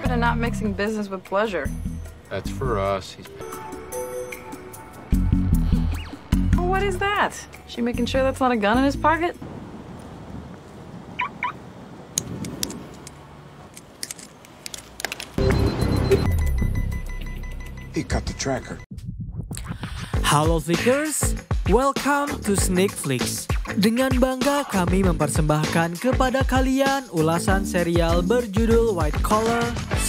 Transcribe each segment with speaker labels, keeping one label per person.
Speaker 1: Better not mixing business with pleasure.
Speaker 2: That's for us.
Speaker 1: Oh, what is that? She making sure that's not a gun in his pocket?
Speaker 3: He cut the tracker.
Speaker 4: Halo Flickers, welcome to Sneak Flicks. Dengan bangga kami mempersembahkan kepada kalian ulasan serial berjudul White Collar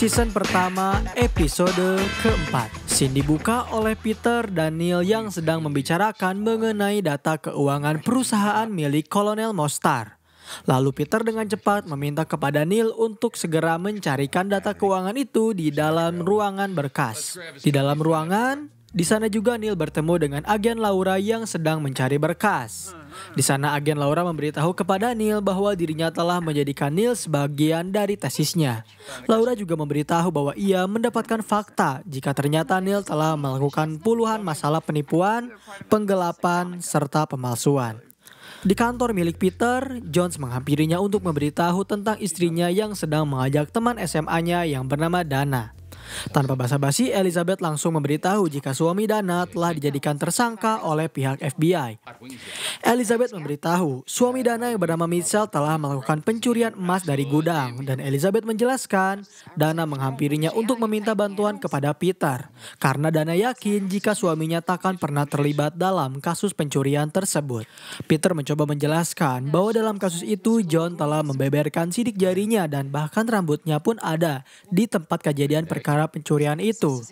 Speaker 4: season pertama episode keempat. Scene dibuka oleh Peter dan Neil yang sedang membicarakan mengenai data keuangan perusahaan milik Kolonel Mostar. Lalu Peter dengan cepat meminta kepada Neil untuk segera mencarikan data keuangan itu di dalam ruangan berkas. Di dalam ruangan, di sana juga Neil bertemu dengan agen Laura yang sedang mencari berkas. Di sana agen Laura memberitahu kepada Neil bahwa dirinya telah menjadikan Neil sebagian dari tesisnya. Laura juga memberitahu bahwa ia mendapatkan fakta jika ternyata Neil telah melakukan puluhan masalah penipuan, penggelapan, serta pemalsuan. Di kantor milik Peter, Jones menghampirinya untuk memberitahu tentang istrinya yang sedang mengajak teman SMA-nya yang bernama Dana. Tanpa basa-basi, Elizabeth langsung memberitahu jika suami Dana telah dijadikan tersangka oleh pihak FBI. Elizabeth memberitahu suami Dana yang bernama Mitchell telah melakukan pencurian emas dari gudang, dan Elizabeth menjelaskan Dana menghampirinya untuk meminta bantuan kepada Peter karena Dana yakin jika suaminya takkan pernah terlibat dalam kasus pencurian tersebut. Peter mencoba menjelaskan bahwa dalam kasus itu John telah membeberkan sidik jarinya dan bahkan rambutnya pun ada di tempat kejadian perkara pencurian itu.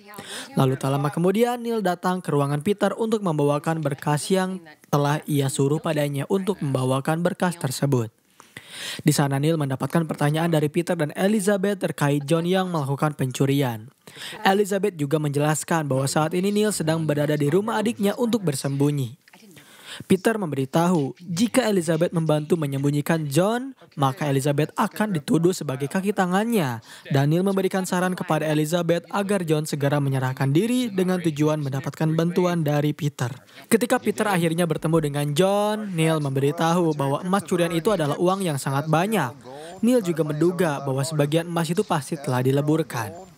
Speaker 4: Lalu tak lama kemudian Neil datang ke ruangan Peter untuk membawakan berkas yang telah ia suruh padanya untuk membawakan berkas tersebut. Di sana Neil mendapatkan pertanyaan dari Peter dan Elizabeth terkait John yang melakukan pencurian. Elizabeth juga menjelaskan bahwa saat ini Neil sedang berada di rumah adiknya untuk bersembunyi. Peter memberitahu jika Elizabeth membantu menyembunyikan John, maka Elizabeth akan dituduh sebagai kaki tangannya. Daniel memberikan saran kepada Elizabeth agar John segera menyerahkan diri dengan tujuan mendapatkan bantuan dari Peter. Ketika Peter akhirnya bertemu dengan John, Neil memberitahu bahwa emas curian itu adalah uang yang sangat banyak. Neil juga menduga bahwa sebagian emas itu pasti telah dileburkan.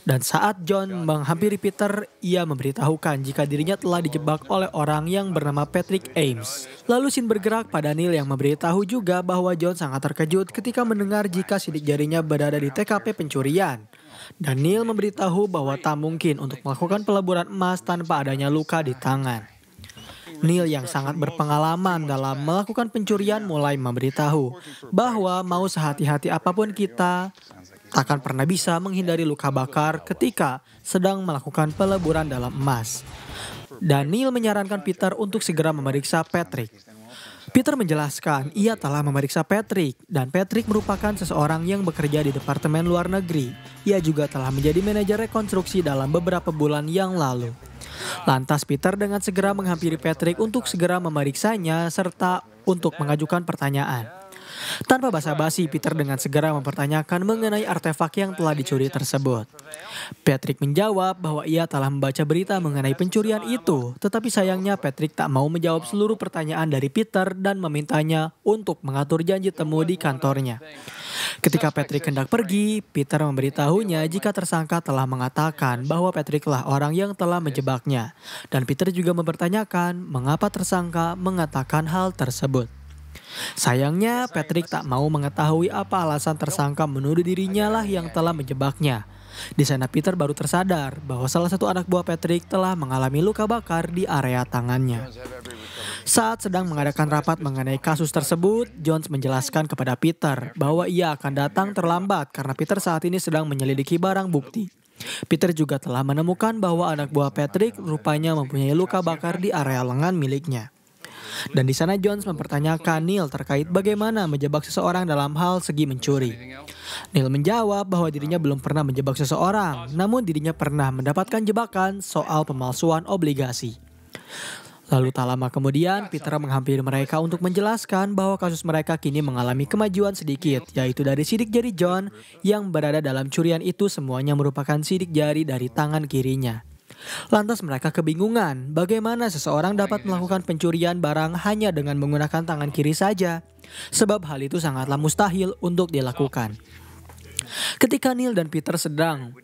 Speaker 4: Dan saat John menghampiri Peter, ia memberitahukan jika dirinya telah dijebak oleh orang yang bernama Patrick Ames. Lalu scene bergerak pada Neil yang memberitahu juga bahwa John sangat terkejut ketika mendengar jika sidik jarinya berada di TKP pencurian. Dan Neil memberitahu bahwa tak mungkin untuk melakukan peleburan emas tanpa adanya luka di tangan. Neil yang sangat berpengalaman dalam melakukan pencurian mulai memberitahu bahwa mau sehati-hati apapun kita, takkan pernah bisa menghindari luka bakar ketika sedang melakukan peleburan dalam emas. Dan Neil menyarankan Peter untuk segera memeriksa Patrick. Peter menjelaskan ia telah memeriksa Patrick dan Patrick merupakan seseorang yang bekerja di Departemen Luar Negeri. Ia juga telah menjadi manajer rekonstruksi dalam beberapa bulan yang lalu. Lantas Peter dengan segera menghampiri Patrick untuk segera memeriksanya serta untuk mengajukan pertanyaan. Tanpa basa-basi, Peter dengan segera mempertanyakan mengenai artefak yang telah dicuri tersebut. Patrick menjawab bahwa ia telah membaca berita mengenai pencurian itu, tetapi sayangnya Patrick tak mau menjawab seluruh pertanyaan dari Peter dan memintanya untuk mengatur janji temu di kantornya. Ketika Patrick hendak pergi, Peter memberitahunya jika tersangka telah mengatakan bahwa Patrick lah orang yang telah menjebaknya. Dan Peter juga mempertanyakan mengapa tersangka mengatakan hal tersebut. Sayangnya Patrick tak mau mengetahui apa alasan tersangka menuduh dirinya lah yang telah menjebaknya. Di sana Peter baru tersadar bahwa salah satu anak buah Patrick telah mengalami luka bakar di area tangannya. Saat sedang mengadakan rapat mengenai kasus tersebut, Jones menjelaskan kepada Peter bahwa ia akan datang terlambat karena Peter saat ini sedang menyelidiki barang bukti. Peter juga telah menemukan bahwa anak buah Patrick rupanya mempunyai luka bakar di area lengan miliknya. Dan di sana Jones mempertanyakan Neil terkait bagaimana menjebak seseorang dalam hal segi mencuri. Neil menjawab bahwa dirinya belum pernah menjebak seseorang, namun dirinya pernah mendapatkan jebakan soal pemalsuan obligasi. Lalu tak lama kemudian Peter menghampiri mereka untuk menjelaskan bahwa kasus mereka kini mengalami kemajuan sedikit, yaitu dari sidik jari John yang berada dalam curian itu semuanya merupakan sidik jari dari tangan kirinya. Lantas mereka kebingungan bagaimana seseorang dapat melakukan pencurian barang hanya dengan menggunakan tangan kiri saja, sebab hal itu sangatlah mustahil untuk dilakukan. Ketika Neil dan Peter sedang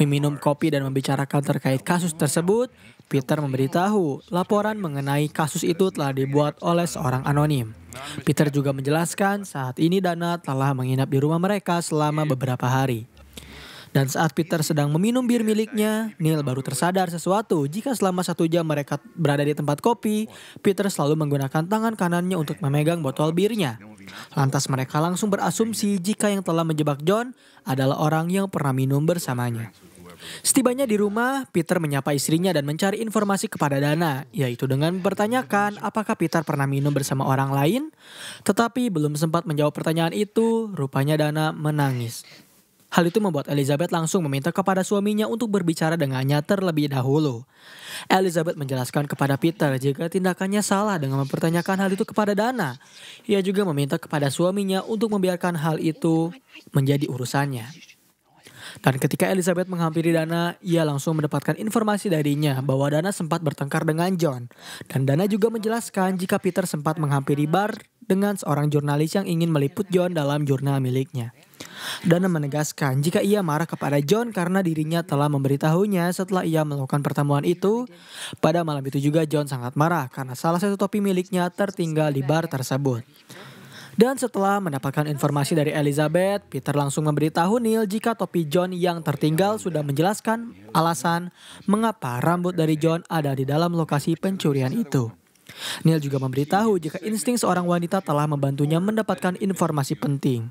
Speaker 4: meminum kopi dan membicarakan terkait kasus tersebut, Peter memberitahu laporan mengenai kasus itu telah dibuat oleh seorang anonim. Peter juga menjelaskan saat ini Dana telah menginap di rumah mereka selama beberapa hari. Dan saat Peter sedang meminum bir miliknya, Neil baru tersadar sesuatu jika selama 1 jam mereka berada di tempat kopi, Peter selalu menggunakan tangan kanannya untuk memegang botol birnya. Lantas mereka langsung berasumsi jika yang telah menjebak John adalah orang yang pernah minum bersamanya. Setibanya di rumah, Peter menyapa istrinya dan mencari informasi kepada Dana, yaitu dengan mempertanyakan apakah Peter pernah minum bersama orang lain. Tetapi belum sempat menjawab pertanyaan itu, rupanya Dana menangis. Hal itu membuat Elizabeth langsung meminta kepada suaminya untuk berbicara dengannya terlebih dahulu. Elizabeth menjelaskan kepada Peter jika tindakannya salah dengan mempertanyakan hal itu kepada Dana. Ia juga meminta kepada suaminya untuk membiarkan hal itu menjadi urusannya. Dan ketika Elizabeth menghampiri Dana, ia langsung mendapatkan informasi darinya bahwa Dana sempat bertengkar dengan John. Dan Dana juga menjelaskan jika Peter sempat menghampiri bar dengan seorang jurnalis yang ingin meliput John dalam jurnal miliknya. Dana menegaskan jika ia marah kepada John karena dirinya telah memberitahunya setelah ia melakukan pertemuan itu. Pada malam itu juga John sangat marah karena salah satu topi miliknya tertinggal di bar tersebut. Dan setelah mendapatkan informasi dari Elizabeth, Peter langsung memberitahu Neil jika topi John yang tertinggal sudah menjelaskan alasan mengapa rambut dari John ada di dalam lokasi pencurian itu. Neil juga memberitahu jika insting seorang wanita telah membantunya mendapatkan informasi penting.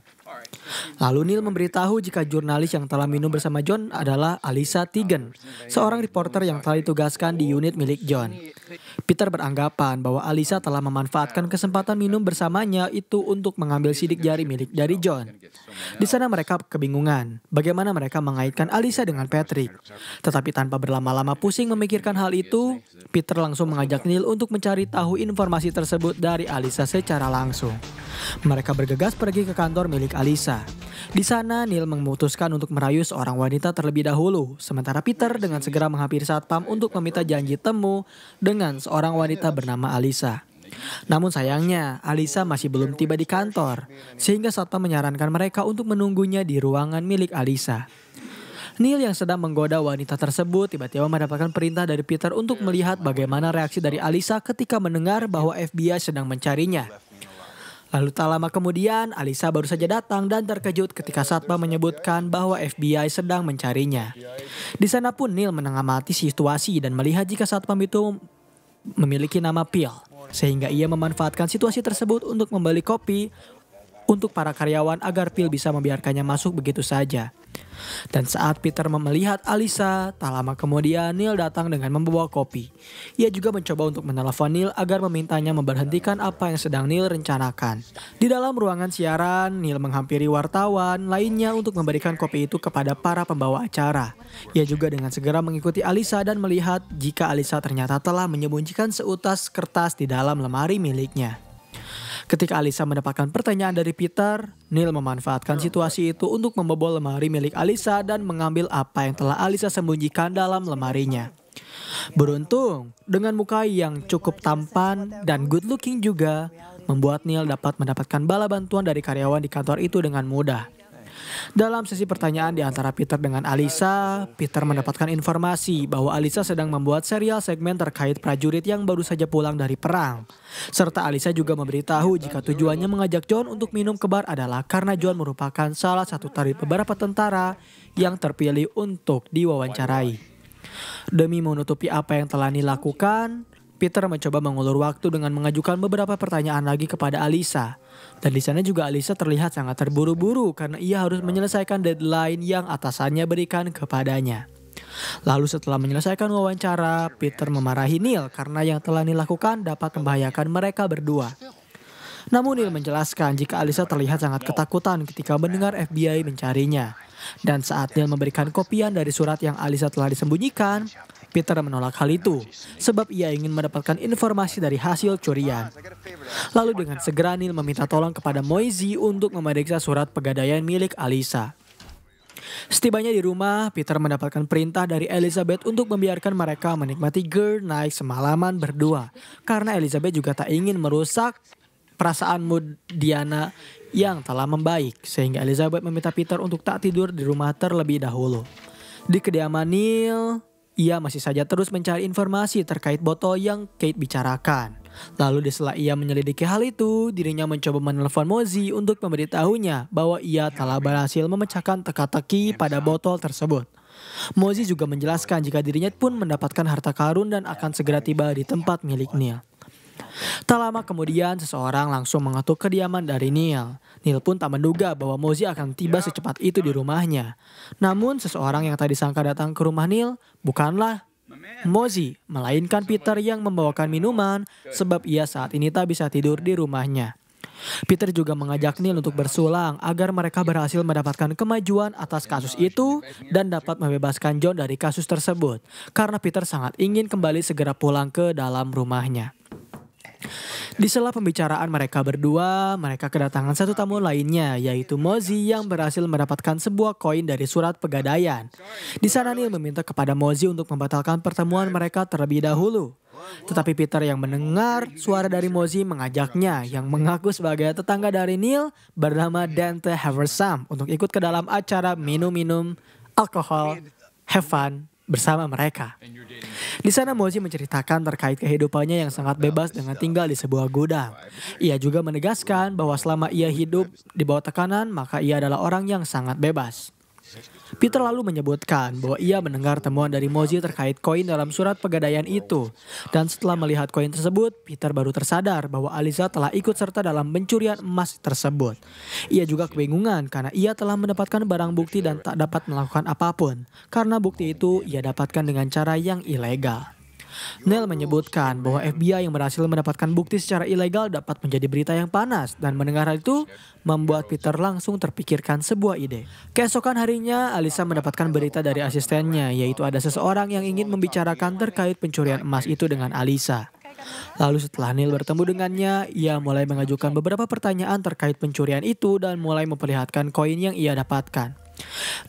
Speaker 4: Lalu Neil memberitahu jika jurnalis yang telah minum bersama John adalah Alyssa Tigan, seorang reporter yang telah ditugaskan di unit milik John. Peter beranggapan bahwa Alyssa telah memanfaatkan kesempatan minum bersamanya itu untuk mengambil sidik jari milik dari John. Di sana mereka kebingungan bagaimana mereka mengaitkan Alyssa dengan Patrick. Tetapi tanpa berlama-lama pusing memikirkan hal itu, Peter langsung mengajak Neil untuk mencari tahu informasi tersebut dari Alyssa secara langsung. Mereka bergegas pergi ke kantor milik Alyssa. Di sana Neil memutuskan untuk merayu seorang wanita terlebih dahulu, sementara Peter dengan segera menghampiri satpam untuk meminta janji temu dengan seorang wanita bernama Alyssa. Namun sayangnya Alyssa masih belum tiba di kantor, sehingga satpam menyarankan mereka untuk menunggunya di ruangan milik Alyssa. Neil yang sedang menggoda wanita tersebut tiba-tiba mendapatkan perintah dari Peter untuk melihat bagaimana reaksi dari Alyssa ketika mendengar bahwa FBI sedang mencarinya. Lalu tak lama kemudian, Alyssa baru saja datang dan terkejut ketika satpam menyebutkan bahwa FBI sedang mencarinya. Di sana pun Neil mengamati situasi dan melihat jika satpam itu memiliki nama Phil, sehingga ia memanfaatkan situasi tersebut untuk membeli kopi untuk para karyawan agar Phil bisa membiarkannya masuk begitu saja. Dan saat Peter melihat Alyssa, tak lama kemudian Neil datang dengan membawa kopi. Ia juga mencoba untuk menelepon Neil agar memintanya memberhentikan apa yang sedang Neil rencanakan. Di dalam ruangan siaran, Neil menghampiri wartawan lainnya untuk memberikan kopi itu kepada para pembawa acara. Ia juga dengan segera mengikuti Alyssa dan melihat jika Alyssa ternyata telah menyembunyikan seutas kertas di dalam lemari miliknya. Ketika Alyssa mendapatkan pertanyaan dari Peter, Neil memanfaatkan situasi itu untuk membobol lemari milik Alyssa dan mengambil apa yang telah Alyssa sembunyikan dalam lemarinya. Beruntung, dengan muka yang cukup tampan dan good looking juga, membuat Neil dapat mendapatkan bala bantuan dari karyawan di kantor itu dengan mudah. Dalam sesi pertanyaan di antara Peter dengan Alyssa, Peter mendapatkan informasi bahwa Alyssa sedang membuat serial segmen terkait prajurit yang baru saja pulang dari perang. Serta Alyssa juga memberitahu jika tujuannya mengajak John untuk minum ke bar adalah karena John merupakan salah satu dari beberapa tentara yang terpilih untuk diwawancarai. Demi menutupi apa yang telah dilakukan, Peter mencoba mengulur waktu dengan mengajukan beberapa pertanyaan lagi kepada Alyssa. Dan di sana juga Alyssa terlihat sangat terburu-buru karena ia harus menyelesaikan deadline yang atasannya berikan kepadanya. Lalu setelah menyelesaikan wawancara, Peter memarahi Neil karena yang telah dilakukan dapat membahayakan mereka berdua. Namun Neil menjelaskan jika Alyssa terlihat sangat ketakutan ketika mendengar FBI mencarinya. Dan saat Neil memberikan kopian dari surat yang Alyssa telah disembunyikan, Peter menolak hal itu, sebab ia ingin mendapatkan informasi dari hasil curian. Lalu dengan segera Neil meminta tolong kepada Moisey untuk memeriksa surat pegadaian milik Alyssa. Setibanya di rumah, Peter mendapatkan perintah dari Elizabeth untuk membiarkan mereka menikmati girl night semalaman berdua. Karena Elizabeth juga tak ingin merusak perasaan mood Diana yang telah membaik, sehingga Elizabeth meminta Peter untuk tak tidur di rumah terlebih dahulu. Di kediaman Neil, ia masih saja terus mencari informasi terkait botol yang Kate bicarakan. Lalu di sela ia menyelidiki hal itu, dirinya mencoba menelpon Mosey untuk memberitahunya bahwa ia telah berhasil memecahkan teka-teki pada botol tersebut. Mosey juga menjelaskan jika dirinya pun mendapatkan harta karun dan akan segera tiba di tempat milik Neil. Tak lama kemudian seseorang langsung mengetuk kediaman dari Neil. Neil pun tak menduga bahwa Mosey akan tiba secepat itu di rumahnya. Namun seseorang yang tadi disangka datang ke rumah Neil bukanlah Mosey, melainkan Peter yang membawakan minuman sebab ia saat ini tak bisa tidur di rumahnya. Peter juga mengajak Neil untuk bersulang agar mereka berhasil mendapatkan kemajuan atas kasus itu dan dapat membebaskan John dari kasus tersebut karena Peter sangat ingin kembali segera pulang ke dalam rumahnya. Di sela pembicaraan mereka berdua, mereka kedatangan satu tamu lainnya, yaitu Mosey yang berhasil mendapatkan sebuah koin dari surat pegadaian. Di sana Neil meminta kepada Mosey untuk membatalkan pertemuan mereka terlebih dahulu. Tetapi Peter yang mendengar suara dari Mosey mengajaknya, yang mengaku sebagai tetangga dari Neil bernama Dante Haversam untuk ikut ke dalam acara minum-minum alkohol, have fun bersama mereka. Di sana Mosey menceritakan terkait kehidupannya yang sangat bebas dengan tinggal di sebuah gudang. Ia juga menegaskan bahwa selama ia hidup di bawah tekanan, maka ia adalah orang yang sangat bebas. Peter lalu menyebutkan bahwa ia mendengar temuan dari Mosey terkait koin dalam surat pegadaian itu. Dan setelah melihat koin tersebut, Peter baru tersadar bahwa Alyssa telah ikut serta dalam pencurian emas tersebut. Ia juga kebingungan karena ia telah mendapatkan barang bukti dan tak dapat melakukan apapun. Karena bukti itu ia dapatkan dengan cara yang ilegal. Neil menyebutkan bahwa FBI yang berhasil mendapatkan bukti secara ilegal dapat menjadi berita yang panas, dan mendengar hal itu membuat Peter langsung terpikirkan sebuah ide. Keesokan harinya, Alyssa mendapatkan berita dari asistennya, yaitu ada seseorang yang ingin membicarakan terkait pencurian emas itu dengan Alyssa. Lalu setelah Neil bertemu dengannya, ia mulai mengajukan beberapa pertanyaan terkait pencurian itu dan mulai memperlihatkan koin yang ia dapatkan.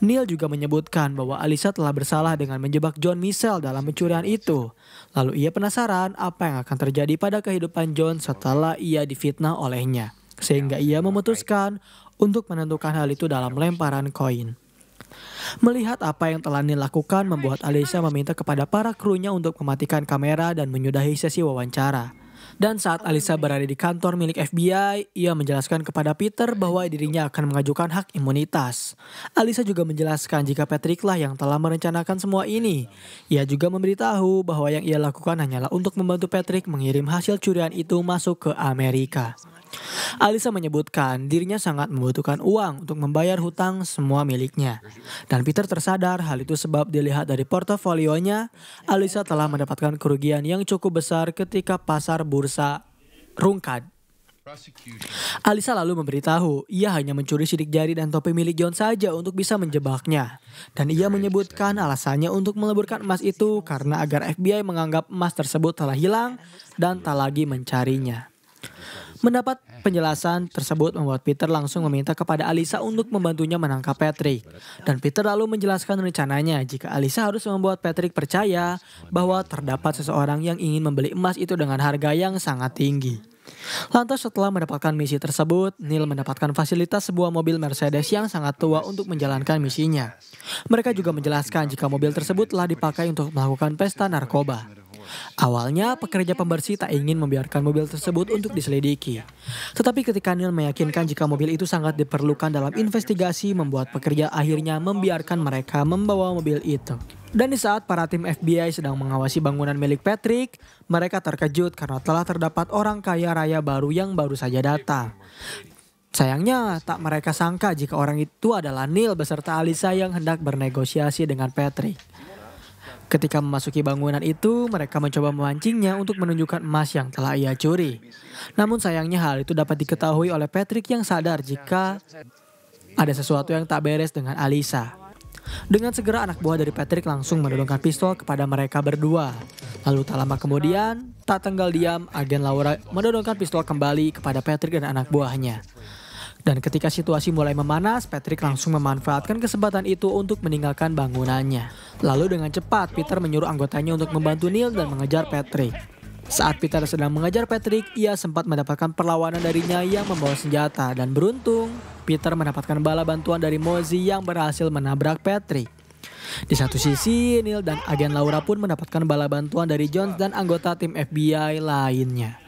Speaker 4: Neil juga menyebutkan bahwa Alyssa telah bersalah dengan menjebak John Mitchell dalam pencurian itu. Lalu ia penasaran apa yang akan terjadi pada kehidupan John setelah ia difitnah olehnya. Sehingga ia memutuskan untuk menentukan hal itu dalam lemparan koin. Melihat apa yang telah Neil lakukan membuat Alyssa meminta kepada para krunya untuk mematikan kamera dan menyudahi sesi wawancara. Dan saat Alyssa berada di kantor milik FBI, ia menjelaskan kepada Peter bahwa dirinya akan mengajukan hak imunitas. Alyssa juga menjelaskan jika Patrick lah yang telah merencanakan semua ini. Ia juga memberitahu bahwa yang ia lakukan hanyalah untuk membantu Patrick mengirim hasil curian itu masuk ke Amerika. Alyssa menyebutkan dirinya sangat membutuhkan uang untuk membayar hutang semua miliknya. Dan Peter tersadar hal itu sebab dilihat dari portofolionya, Alyssa telah mendapatkan kerugian yang cukup besar ketika pasar bursa rungkad. Alyssa lalu memberitahu ia hanya mencuri sidik jari dan topi milik John saja untuk bisa menjebaknya. Dan ia menyebutkan alasannya untuk meleburkan emas itu karena agar FBI menganggap emas tersebut telah hilang dan tak lagi mencarinya. Mendapat penjelasan tersebut membuat Peter langsung meminta kepada Alyssa untuk membantunya menangkap Patrick. Dan Peter lalu menjelaskan rencananya jika Alyssa harus membuat Patrick percaya bahwa terdapat seseorang yang ingin membeli emas itu dengan harga yang sangat tinggi. Lantas setelah mendapatkan misi tersebut, Neil mendapatkan fasilitas sebuah mobil Mercedes yang sangat tua untuk menjalankan misinya. Mereka juga menjelaskan jika mobil tersebut telah dipakai untuk melakukan pesta narkoba. Awalnya pekerja pembersih tak ingin membiarkan mobil tersebut untuk diselidiki. Tetapi ketika Neil meyakinkan jika mobil itu sangat diperlukan dalam investigasi, membuat pekerja akhirnya membiarkan mereka membawa mobil itu. Dan di saat para tim FBI sedang mengawasi bangunan milik Patrick, mereka terkejut karena telah terdapat orang kaya raya baru yang baru saja datang. Sayangnya tak mereka sangka jika orang itu adalah Neil beserta Alyssa yang hendak bernegosiasi dengan Patrick. Ketika memasuki bangunan itu, mereka mencoba memancingnya untuk menunjukkan emas yang telah ia curi. Namun sayangnya hal itu dapat diketahui oleh Patrick yang sadar jika ada sesuatu yang tak beres dengan Alyssa. Dengan segera anak buah dari Patrick langsung menodongkan pistol kepada mereka berdua. Lalu tak lama kemudian, tak tinggal diam, agen Laura menodongkan pistol kembali kepada Patrick dan anak buahnya. Dan ketika situasi mulai memanas, Patrick langsung memanfaatkan kesempatan itu untuk meninggalkan bangunannya. Lalu dengan cepat, Peter menyuruh anggotanya untuk membantu Neil dan mengejar Patrick. Saat Peter sedang mengejar Patrick, ia sempat mendapatkan perlawanan darinya yang membawa senjata dan beruntung, Peter mendapatkan bala bantuan dari Mozzie yang berhasil menabrak Patrick. Di satu sisi, Neil dan agen Laura pun mendapatkan bala bantuan dari Jones dan anggota tim FBI lainnya.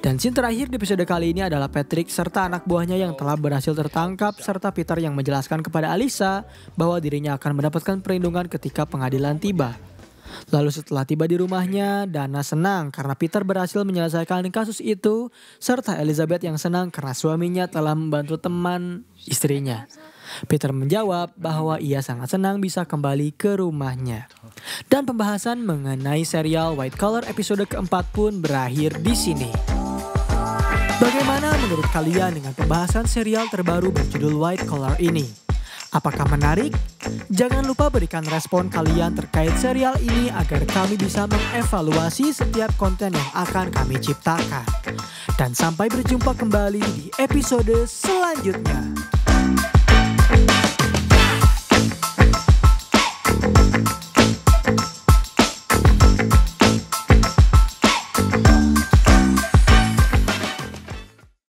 Speaker 4: Dan scene terakhir di episode kali ini adalah Patrick serta anak buahnya yang telah berhasil tertangkap serta Peter yang menjelaskan kepada Alyssa bahwa dirinya akan mendapatkan perlindungan ketika pengadilan tiba. Lalu setelah tiba di rumahnya, Dana senang karena Peter berhasil menyelesaikan kasus itu, serta Elizabeth yang senang karena suaminya telah membantu teman istrinya. Peter menjawab bahwa ia sangat senang bisa kembali ke rumahnya. Dan pembahasan mengenai serial White Collar episode keempat pun berakhir di sini. Bagaimana menurut kalian dengan pembahasan serial terbaru berjudul White Collar ini? Apakah menarik? Jangan lupa berikan respon kalian terkait serial ini agar kami bisa mengevaluasi setiap konten yang akan kami ciptakan. Dan sampai berjumpa kembali di episode selanjutnya.